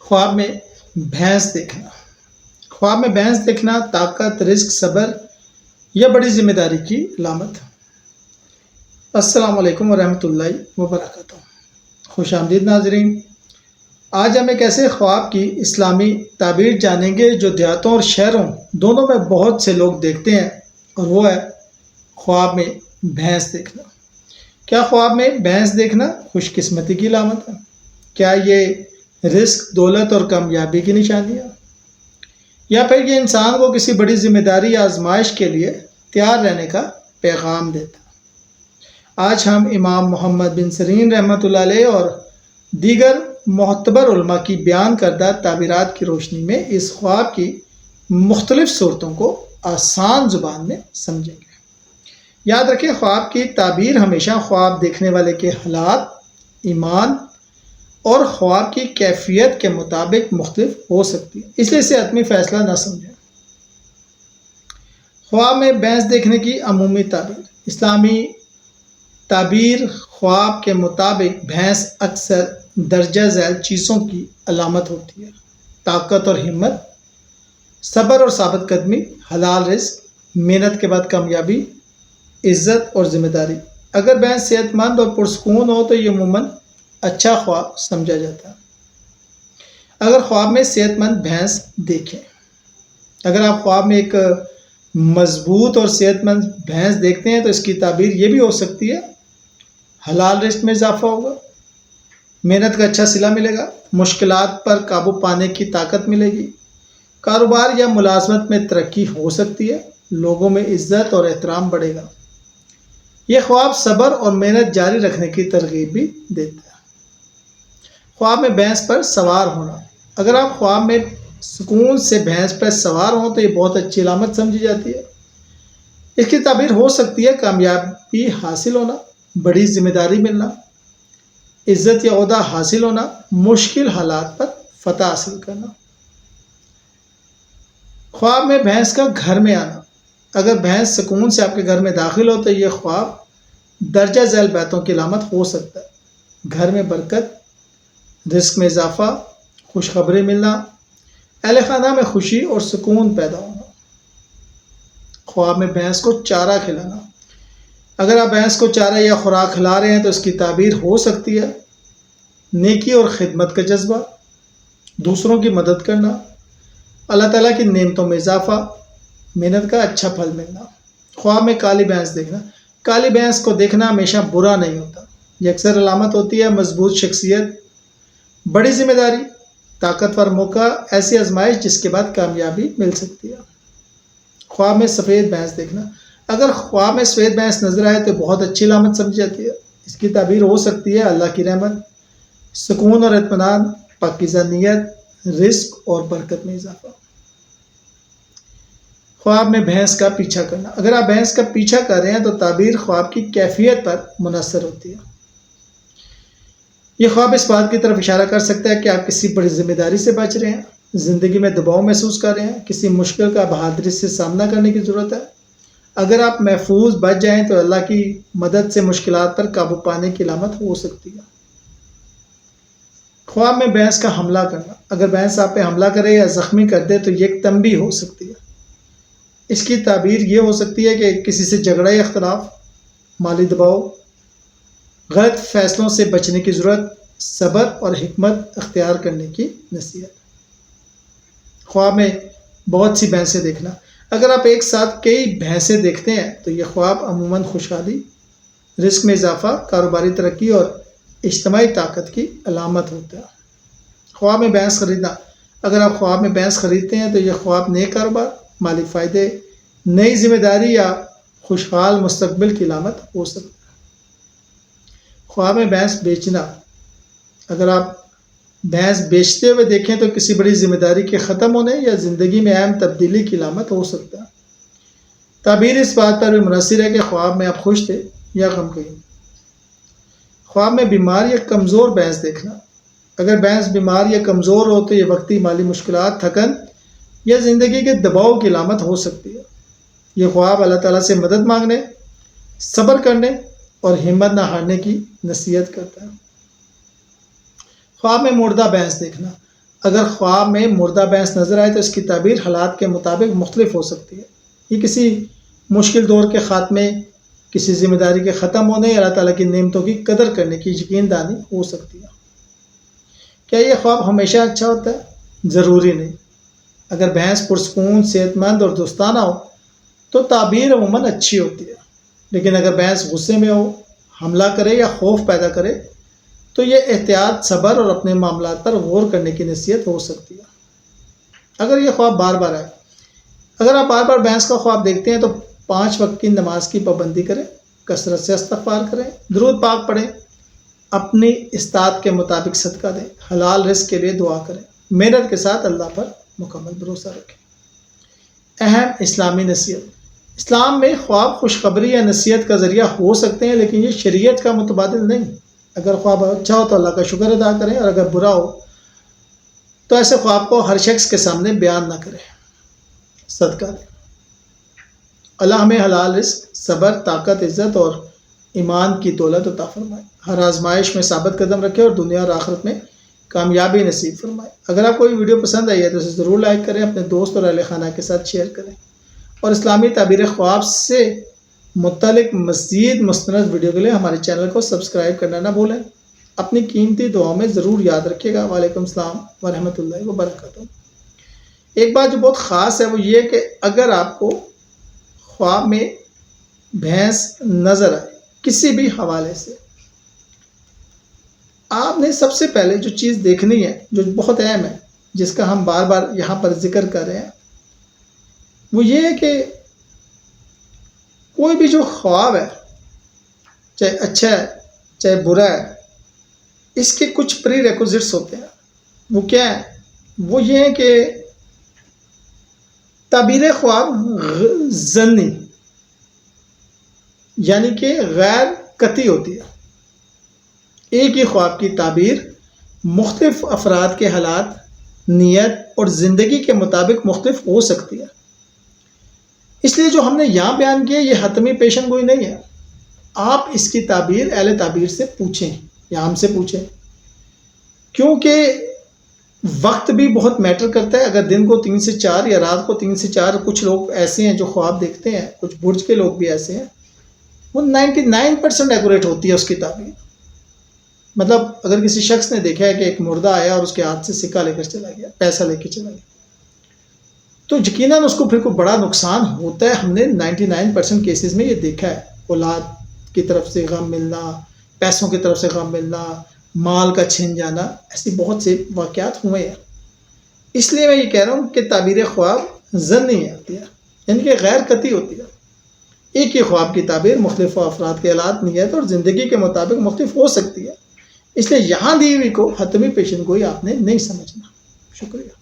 خواب میں بھینس دیکھنا۔ خواب میں بھینس دیکھنا طاقت، رزق، صبر یا بڑی ذمہ داری کی علامت ہے۔ السلام علیکم ورحمۃ اللہ وبرکاتہ۔ خوش آمدید ناظرین۔ آج ہم ایک ایسے خواب کی اسلامی تعبیر جانیں گے جو دیہاتوں اور شہروں دونوں میں بہت سے لوگ دیکھتے ہیں، اور وہ ہے خواب میں بھینس دیکھنا۔ کیا خواب میں بھینس دیکھنا خوش قسمتی کی علامت ہے؟ کیا یہ رزق، دولت اور کامیابی کی نشانی ہے؟ یا پھر یہ انسان کو کسی بڑی ذمہ داری یا آزمائش کے لیے تیار رہنے کا پیغام دیتا ہے؟ آج ہم امام محمد بن سیرین رحمۃ اللہ علیہ اور دیگر معتبر علماء کی بیان کردہ تعبیرات کی روشنی میں اس خواب کی مختلف صورتوں کو آسان زبان میں سمجھیں گے۔ یاد رکھیں، خواب کی تعبیر ہمیشہ خواب دیکھنے والے کے حالات، ایمان اور خواب کی کیفیت کے مطابق مختلف ہو سکتی ہے، اس لیے اسے حتمی فیصلہ نہ سمجھیں۔ خواب میں بھینس دیکھنے کی عمومی تعبیر۔ اسلامی تعبیر خواب کے مطابق بھینس اکثر درجہ ذیل چیزوں کی علامت ہوتی ہے: طاقت اور ہمت، صبر اور ثابت قدمی، حلال رزق، محنت کے بعد کامیابی، عزت اور ذمہ داری۔ اگر بھینس صحت مند اور پرسکون ہو تو یہ عموماً اچھا خواب سمجھا جاتا ہے۔ اگر خواب میں صحت مند بھینس دیکھیں، اگر آپ خواب میں ایک مضبوط اور صحت مند بھینس دیکھتے ہیں تو اس کی تعبیر یہ بھی ہو سکتی ہے: حلال رزق میں اضافہ ہوگا، محنت کا اچھا صلہ ملے گا، مشکلات پر قابو پانے کی طاقت ملے گی، کاروبار یا ملازمت میں ترقی ہو سکتی ہے، لوگوں میں عزت اور احترام بڑھے گا۔ یہ خواب صبر اور محنت جاری رکھنے کی ترغیب بھی دیتا ہے۔ خواب میں بھینس پر سوار ہونا۔ اگر آپ خواب میں سکون سے بھینس پر سوار ہوں تو یہ بہت اچھی علامت سمجھی جاتی ہے۔ اس کی تعبیر ہو سکتی ہے: کامیابی حاصل ہونا، بڑی ذمہ داری ملنا، عزت یا عہدہ حاصل ہونا، مشکل حالات پر فتح حاصل کرنا۔ خواب میں بھینس کا گھر میں آنا۔ اگر بھینس سکون سے آپ کے گھر میں داخل ہو تو یہ خواب درجہ ذیل باتوں کی علامت ہو سکتا ہے: گھر میں برکت، رزق میں اضافہ، خوشخبری ملنا، اہل خانہ میں خوشی اور سکون پیدا ہونا۔ خواب میں بھینس کو چارہ کھلانا۔ اگر آپ بھینس کو چارہ یا خوراک کھلا رہے ہیں تو اس کی تعبیر ہو سکتی ہے: نیکی اور خدمت کا جذبہ، دوسروں کی مدد کرنا، اللہ تعالیٰ کی نعمتوں میں اضافہ، محنت کا اچھا پھل ملنا۔ خواب میں کالی بھینس دیکھنا۔ کالی بھینس کو دیکھنا ہمیشہ برا نہیں ہوتا، یہ اکثر علامت ہوتی ہے مضبوط شخصیت، بڑی ذمہ داری، طاقتور موقع، ایسی آزمائش جس کے بعد کامیابی مل سکتی ہے۔ خواب میں سفید بھینس دیکھنا۔ اگر خواب میں سفید بھینس نظر آئے تو بہت اچھی علامت سمجھی جاتی ہے۔ اس کی تعبیر ہو سکتی ہے: اللہ کی رحمت، سکون اور اطمینان، پاکیزہ نیت، رزق اور برکت میں اضافہ۔ خواب میں بھینس کا پیچھا کرنا۔ اگر آپ بھینس کا پیچھا کر رہے ہیں تو تعبیر خواب کی کیفیت پر منحصر ہوتی ہے۔ یہ خواب اس بات کی طرف اشارہ کر سکتا ہے کہ آپ کسی بڑی ذمہ داری سے بچ رہے ہیں، زندگی میں دباؤ محسوس کر رہے ہیں، کسی مشکل کا بہادری سے سامنا کرنے کی ضرورت ہے۔ اگر آپ محفوظ بچ جائیں تو اللہ کی مدد سے مشکلات پر قابو پانے کی علامت ہو سکتی ہے۔ خواب میں بھینس کا حملہ کرنا۔ اگر بھینس آپ پہ حملہ کرے یا زخمی کر دے تو یہ ایک تنبیہ ہو سکتی ہے۔ اس کی تعبیر یہ ہو سکتی ہے کہ کسی سے جھگڑا یا اختلاف، مالی دباؤ، غلط فیصلوں سے بچنے کی ضرورت، صبر اور حکمت اختیار کرنے کی نصیحت۔ خواب میں بہت سی بھینسیں دیکھنا۔ اگر آپ ایک ساتھ کئی بھینسیں دیکھتے ہیں تو یہ خواب عموماً خوشحالی، رزق میں اضافہ، کاروباری ترقی اور اجتماعی طاقت کی علامت ہوتا ہے۔ خواب میں بھینس خریدنا۔ اگر آپ خواب میں بھینس خریدتے ہیں تو یہ خواب نئے کاروبار، مالی فائدے، نئی ذمہ داری یا خوشحال مستقبل کی علامت ہو سکتا ہے۔ خواب میں بھینس بیچنا۔ اگر آپ بھینس بیچتے ہوئے دیکھیں تو کسی بڑی ذمہ داری کے ختم ہونے یا زندگی میں اہم تبدیلی کی علامت ہو سکتا ہے۔ تعبیر اس بات پر بھی منحصر ہے کہ خواب میں آپ خوش تھے یا غمگین۔ خواب میں بیمار یا کمزور بھینس دیکھنا۔ اگر بھینس بیمار یا کمزور ہو تو یہ وقتی مالی مشکلات، تھکن یا زندگی کے دباؤ کی علامت ہو سکتی ہے۔ یہ خواب اللہ تعالیٰ سے مدد مانگنے، صبر کرنے اور ہمت نہ ہارنے کی نصیحت کرتا ہے۔ خواب میں مردہ بھینس دیکھنا۔ اگر خواب میں مردہ بھینس نظر آئے تو اس کی تعبیر حالات کے مطابق مختلف ہو سکتی ہے۔ یہ کسی مشکل دور کے خاتمے، کسی ذمہ داری کے ختم ہونے یا اللہ تعالیٰ کی نعمتوں کی قدر کرنے کی یقین دانی ہو سکتی ہے۔ کیا یہ خواب ہمیشہ اچھا ہوتا ہے؟ ضروری نہیں۔ اگر بھینس پرسکون، صحت مند اور دوستانہ ہو تو تعبیر عموماً اچھی ہوتی ہے، لیکن اگر بھینس غصے میں ہو، حملہ کرے یا خوف پیدا کرے تو یہ احتیاط، صبر اور اپنے معاملات پر غور کرنے کی نصیحت ہو سکتی ہے۔ اگر یہ خواب بار بار آئے، اگر آپ بار بار بھینس کا خواب دیکھتے ہیں تو 5 وقت کی نماز کی پابندی کریں، کثرت سے استغفار کریں، درود پاک پڑھیں، اپنی استطاعت کے مطابق صدقہ دیں، حلال رزق کے لیے دعا کریں، محنت کے ساتھ اللہ پر مکمل بھروسہ رکھیں۔ اہم اسلامی نصیحت: اسلام میں خواب خوشخبری یا نصیحت کا ذریعہ ہو سکتے ہیں، لیکن یہ شریعت کا متبادل نہیں۔ اگر خواب اچھا ہو تو اللہ کا شکر ادا کریں، اور اگر برا ہو تو ایسے خواب کو ہر شخص کے سامنے بیان نہ کریں، صدقہ دیں۔ اللہ ہمیں حلال رزق، صبر، طاقت، عزت اور ایمان کی دولت عطا فرمائے، ہر آزمائش میں ثابت قدم رکھے اور دنیا اور آخرت میں کامیابی نصیب فرمائے۔ اگر آپ کو یہ ویڈیو پسند آئی ہے تو اسے ضرور لائک کریں، اپنے دوست اور اہل خانہ کے ساتھ شیئر کریں، اور اسلامی تعبیر خواب سے متعلق مزید مستند ویڈیو کے لیے ہمارے چینل کو سبسکرائب کرنا نہ بھولیں۔ اپنی قیمتی دعاؤں میں ضرور یاد رکھیے گا۔ وعلیکم السلام ورحمۃ اللہ وبرکاتہ۔ ایک بات جو بہت خاص ہے وہ یہ کہ اگر آپ کو خواب میں بھینس نظر آئے کسی بھی حوالے سے، آپ نے سب سے پہلے جو چیز دیکھنی ہے، جو بہت اہم ہے، جس کا ہم بار بار یہاں پر ذکر کر رہے ہیں، وہ یہ ہے کہ کوئی بھی جو خواب ہے، چاہے اچھا ہے چاہے برا ہے، اس کے کچھ پری ریکوزٹس ہوتے ہیں۔ وہ کیا ہے؟ وہ یہ ہے کہ تعبیر خواب ظنی، یعنی کہ غیر قطعی ہوتی ہے۔ ایک ہی خواب کی تعبیر مختلف افراد کے حالات، نیت اور زندگی کے مطابق مختلف ہو سکتی ہے۔ اس لیے جو ہم نے یہاں بیان کیا یہ حتمی پیشن گوئی نہیں ہے۔ آپ اس کی تعبیر اہل تعبیر سے پوچھیں یا ہم سے پوچھیں، کیونکہ وقت بھی بہت میٹر کرتا ہے۔ اگر دن کو 3 سے 4 یا رات کو 3 سے 4، کچھ لوگ ایسے ہیں جو خواب دیکھتے ہیں، کچھ برج کے لوگ بھی ایسے ہیں، وہ 99% ایکوریٹ ہوتی ہے اس کی تعبیر۔ مطلب اگر کسی شخص نے دیکھا ہے کہ ایک مردہ آیا اور اس کے ہاتھ سے سکہ لے کر چلا گیا، پیسہ لے کے چلا گیا، تو یقیناً اس کو پھر کوئی بڑا نقصان ہوتا ہے۔ ہم نے 99% کیسز میں یہ دیکھا ہے، اولاد کی طرف سے غم ملنا، پیسوں کی طرف سے غم ملنا، مال کا چھن جانا، ایسی بہت سے واقعات ہوئے ہیں۔ اس لیے میں یہ کہہ رہا ہوں کہ تعبیر خواب ظنی ہوتی ہے، یعنی کہ غیر قطعی ہوتی ہے۔ ایک ہی خواب کی تعبیر مختلف افراد کے حالات، نیت اور زندگی کے مطابق مختلف ہو سکتی ہے۔ اس لیے یہاں دی ہوئی کو حتمی پیشن گوئی آپ نے نہیں سمجھنا۔ شکریہ۔